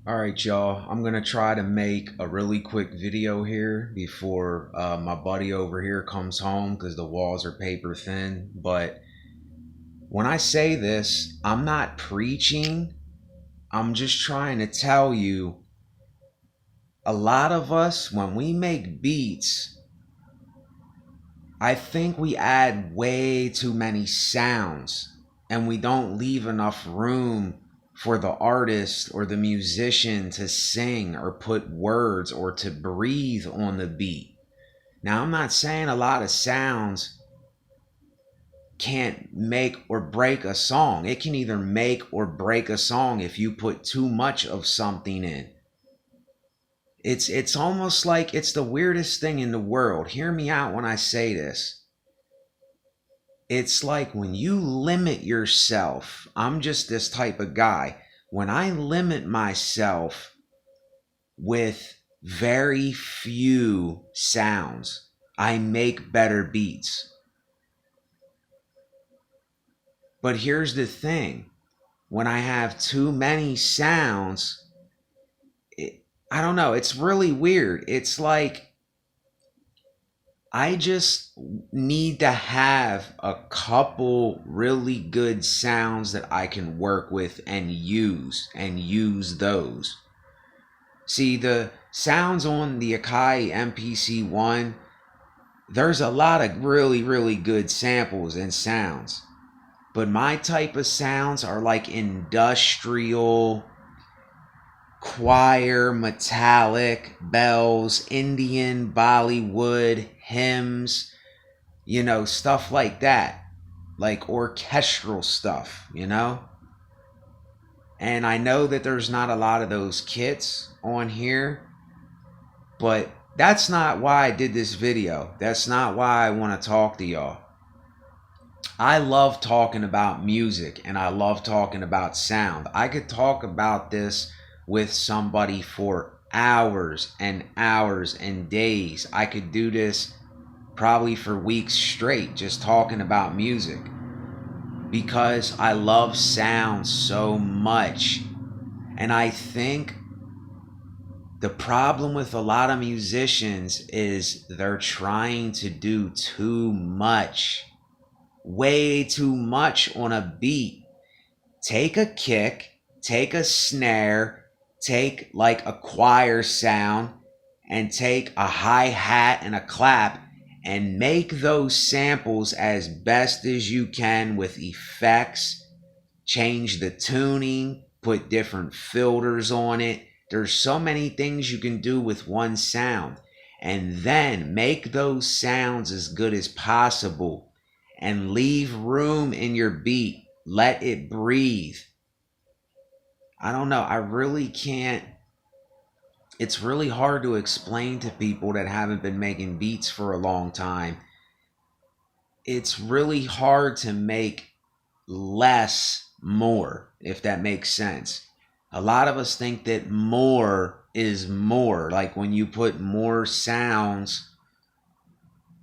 All right, y'all. I'm going to try to make a really quick video here before my buddy over here comes home because the walls are paper thin. But when I say this, I'm not preaching. I'm just trying to tell you a lot of us, when we make beats, I think we add way too many sounds and we don't leave enough room for the artist or the musician to sing or put words or to breathe on the beat. Now, I'm not saying a lot of sounds can't make or break a song. It can either make or break a song if you put too much of something in. It's almost like it's the weirdest thing in the world. Hear me out when I say this. It's like when you limit yourself. I'm just this type of guy. When I limit myself with very few sounds, I make better beats. But here's the thing. When I have too many sounds, I don't know. It's really weird. It's like I just need to have a couple really good sounds that I can work with and use those. See, the sounds on the Akai MPC 1, there's a lot of really good samples and sounds. But my type of sounds are like industrial, choir, metallic, bells, Indian, Bollywood, hymns, stuff like that. Like orchestral stuff, And I know that there's not a lot of those kits on here, but that's not why I did this video. That's not why I want to talk to y'all. I love talking about music and I love talking about sound. I could talk about this with somebody for hours and hours and days. I could do this probably for weeks straight, just talking about music, because I love sound so much. And I think the problem with a lot of musicians is they're trying to do too much, way too much on a beat. Take a kick, take a snare, take like a choir sound, and take a hi-hat and a clap and make those samples as best as you can with effects. Change the tuning, put different filters on it. There's so many things you can do with one sound. And then make those sounds as good as possible and leave room in your beat. Let it breathe. I don't know. I really can't. It's really hard to explain to people that haven't been making beats for a long time. It's really hard to make less more, if that makes sense. A lot of us think that more is more. Like when you put more sounds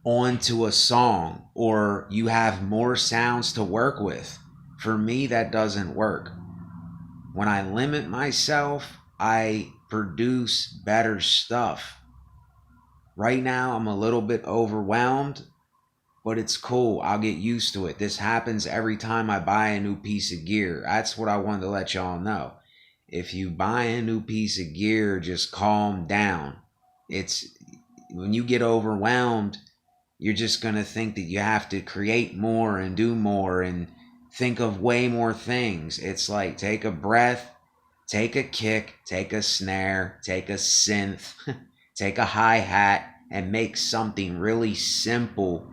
onto a song or you have more sounds to work with. For me, that doesn't work. When I limit myself, I produce better stuff. Right now, I'm a little bit overwhelmed, but it's cool. I'll get used to it. This happens every time I buy a new piece of gear. That's what I wanted to let y'all know. If you buy a new piece of gear, just calm down. It's when you get overwhelmed, you're just going to think that you have to create more and do more and think of way more things. It's like, take a breath, take a kick, take a snare, take a synth, take a hi-hat, and make something really simple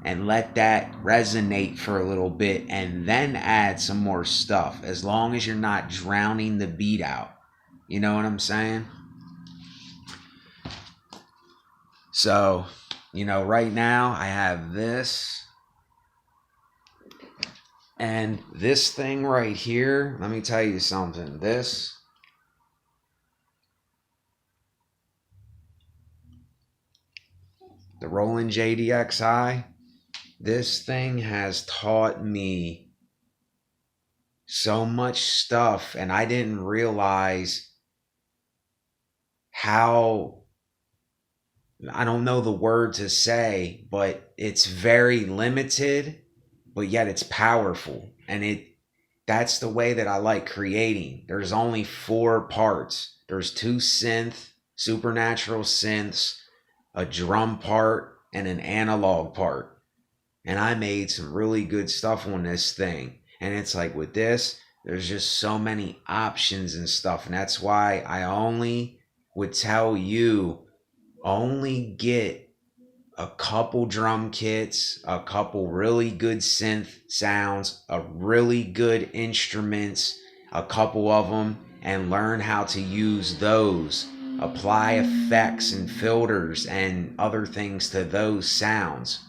and let that resonate for a little bit and then add some more stuff, as long as you're not drowning the beat out. You know what I'm saying? So, right now I have this and this thing right here. Let me tell you something. The Roland JDXI, this thing has taught me so much stuff, and I didn't realize how, I don't know the word to say, but it's very limited, but yet it's powerful. And that's the way that I like creating. There's only 4 parts. There's 2 supernatural synths, a drum part, and an analog part. And I made some really good stuff on this thing. And it's like with this, there's just so many options and stuff. And that's why I only would tell you, only get a couple drum kits, a couple really good synth sounds, a really good instruments, a couple of them, and learn how to use those. Apply effects and filters and other things to those sounds.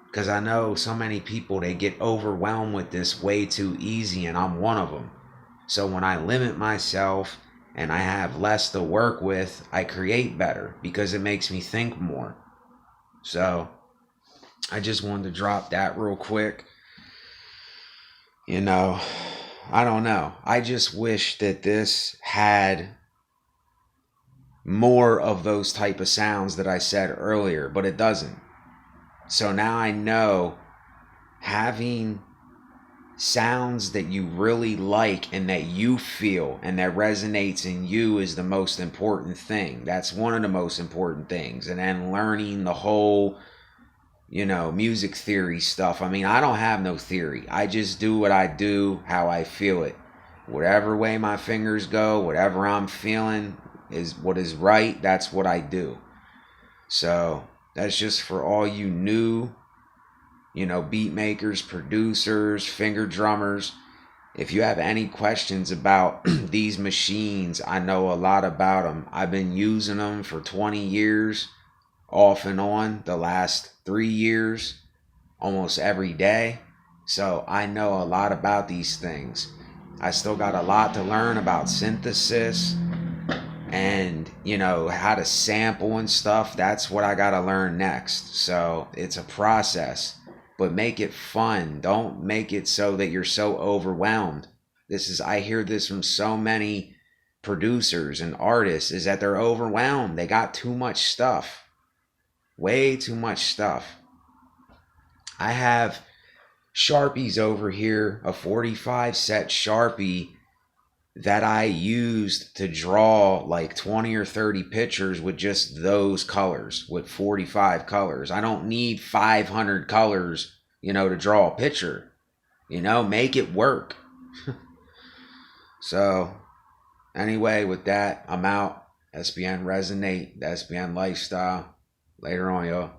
Because I know so many people, they get overwhelmed with this way too easy, and I'm one of them. So when I limit myself and I have less to work with, I create better because it makes me think more. So I just wanted to drop that real quick. You know, I don't know. I just wish that this had more of those type of sounds that I said earlier, but it doesn't. So now I know having sounds that you really like and that you feel and that resonates in you is the most important thing. That's one of the most important things. And then learning the whole, music theory stuff. I mean, I don't have no theory. I just do what I do, how I feel it. Whatever way my fingers go, whatever I'm feeling is what is right. That's what I do. So that's just for all you new, beat makers, producers, finger drummers. If you have any questions about these machines, I know a lot about them. I've been using them for 20 years, off and on, the last 3 years, almost every day. So I know a lot about these things. I still got a lot to learn about synthesis and, how to sample and stuff. That's what I got to learn next. So it's a process. But make it fun. Don't make it so that you're so overwhelmed. I hear this from so many producers and artists, is that they're overwhelmed. They got too much stuff. Way too much stuff. I have Sharpies over here, a 45 set Sharpie that I used to draw like 20 or 30 pictures with just those colors, with 45 colors. I don't need 500 colors, to draw a picture. Make it work. So, anyway, with that, I'm out. SBN Resonate, the SBN Lifestyle. Later on, y'all.